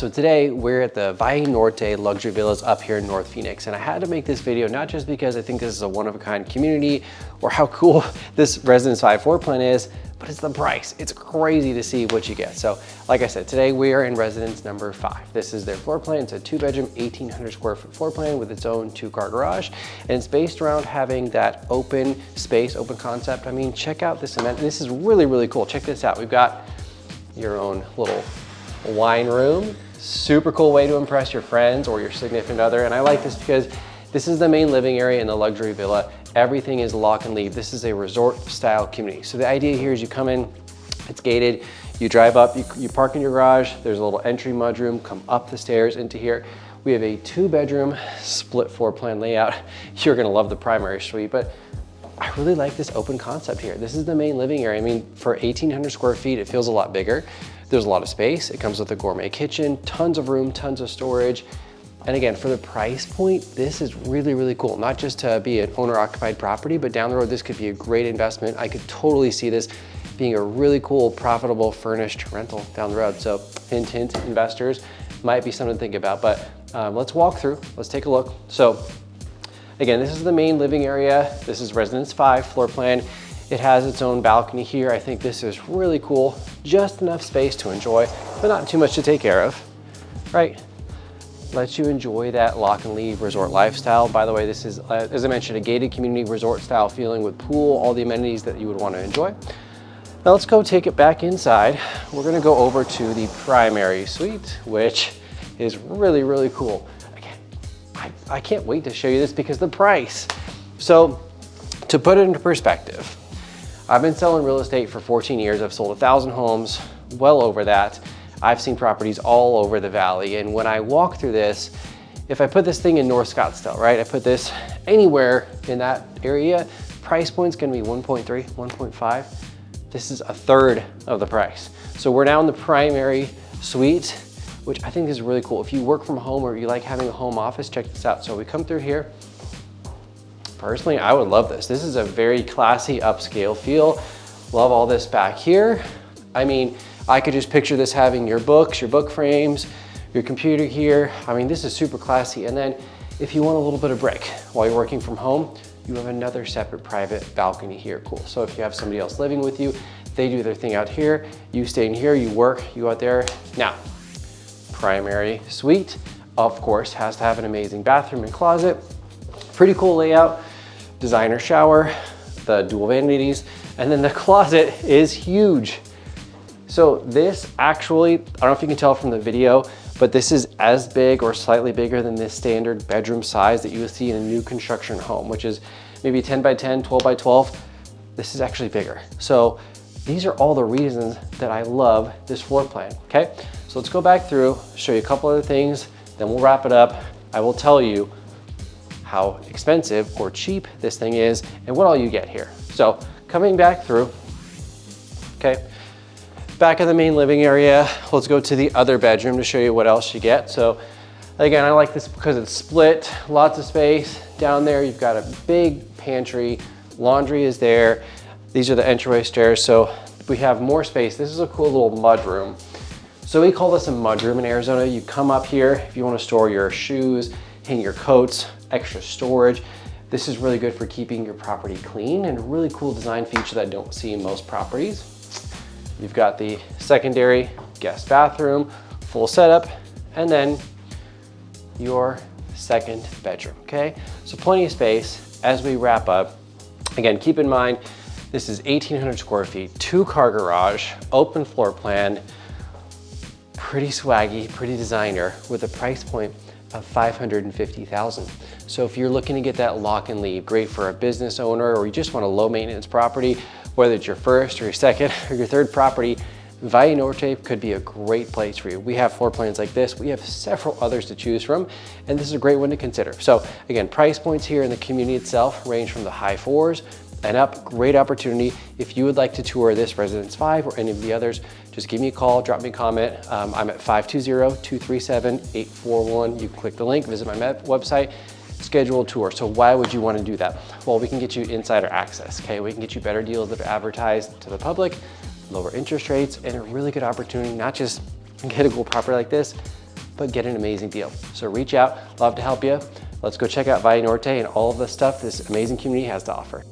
So today we're at the Valle Norte luxury villas up here in North Phoenix. And I had to make this video not just because I think this is a one-of-a-kind community or how cool this Residence 5 floor plan is, but it's the price. It's crazy to see what you get. So like I said, today we are in residence number 5. This is their floor plan. It's a 2-bedroom, 1,800 square foot floor plan with its own 2-car garage. And it's based around having that open space, open concept. I mean, check out this amenity. This is really, really cool. Check this out. We've got your own little wine room. Super cool way to impress your friends or your significant other. And I like this because this is the main living area in the luxury villa. Everything is lock and leave. This is a resort style community. So the idea here is you come in, it's gated, you drive up, you park in your garage, there's a little entry mudroom, come up the stairs into here. We have a 2-bedroom split floor plan layout. You're gonna love the primary suite, but I really like this open concept here. This is the main living area. I mean, for 1,800 square feet, it feels a lot bigger. There's a lot of space. It comes with a gourmet kitchen, tons of room, tons of storage. And again, for the price point, this is really, really cool. Not just to be an owner-occupied property, but down the road, this could be a great investment. I could totally see this being a really cool, profitable, furnished rental down the road. So hint, hint, investors, might be something to think about. But let's walk through, let's take a look. So again, this is the main living area. This is Residence 5 floor plan. It has its own balcony here. I think this is really cool. Just enough space to enjoy, but not too much to take care of, right? Lets you enjoy that lock and leave resort lifestyle. By the way, this is, as I mentioned, a gated community resort style feeling with pool, all the amenities that you would want to enjoy. Now let's go take it back inside. We're gonna go over to the primary suite, which is really, really cool. Again, I can't wait to show you this because the price. So to put it into perspective, I've been selling real estate for 14 years. I've sold 1,000 homes, well over that. I've seen properties all over the valley. And when I walk through this, if I put this thing in North Scottsdale, right? I put this anywhere in that area, price point's gonna be 1.3, 1.5. This is a third of the price. So we're now in the primary suite, which I think is really cool. If you work from home or you like having a home office, check this out. So we come through here. Personally, I would love this. This is a very classy upscale feel. Love all this back here. I mean, I could just picture this having your books, your book frames, your computer here. I mean, this is super classy. And then if you want a little bit of break while you're working from home, you have another separate private balcony here. Cool. So if you have somebody else living with you, they do their thing out here, you stay in here, you work, you out there. Now, primary suite, of course, has to have an amazing bathroom and closet. Pretty cool layout. Designer shower, the dual vanities, and then the closet is huge. So this actually, I don't know if you can tell from the video, but this is as big or slightly bigger than this standard bedroom size that you would see in a new construction home, which is maybe 10 by 10, 12 by 12. This is actually bigger. So these are all the reasons that I love this floor plan, okay? So let's go back through, show you a couple other things, then we'll wrap it up. I will tell you how expensive or cheap this thing is and what all you get here. So coming back through, okay, back in the main living area, let's go to the other bedroom to show you what else you get. So again, I like this because it's split, lots of space. Down there, you've got a big pantry, laundry is there. These are the entryway stairs, so we have more space. This is a cool little mud room. So we call this a mud room in Arizona. You come up here if you want to store your shoes, hang your coats, extra storage. This is really good for keeping your property clean and a really cool design feature that I don't see in most properties. You've got the secondary guest bathroom, full setup, and then your second bedroom, okay? So plenty of space. As we wrap up, again, keep in mind, this is 1,800 square feet, 2-car garage, open floor plan, pretty swaggy, pretty designer with a price point of $550,000. So if you're looking to get that lock and leave, great for a business owner, or you just want a low maintenance property, whether it's your first or your second or your third property, Valle Norte could be a great place for you. We have floor plans like this. We have several others to choose from, and this is a great one to consider. So again, price points here in the community itself range from the high 4s and up. Great opportunity. If you would like to tour this Residence 5 or any of the others, just give me a call, drop me a comment. I'm at 520-237-841. You can click the link, visit my website, schedule a tour. So why would you want to do that? Well, we can get you insider access, okay? We can get you better deals that are advertised to the public, lower interest rates, and a really good opportunity, not just get a cool property like this, but get an amazing deal. So reach out, love to help you. Let's go check out Valle Norte and all of the stuff this amazing community has to offer.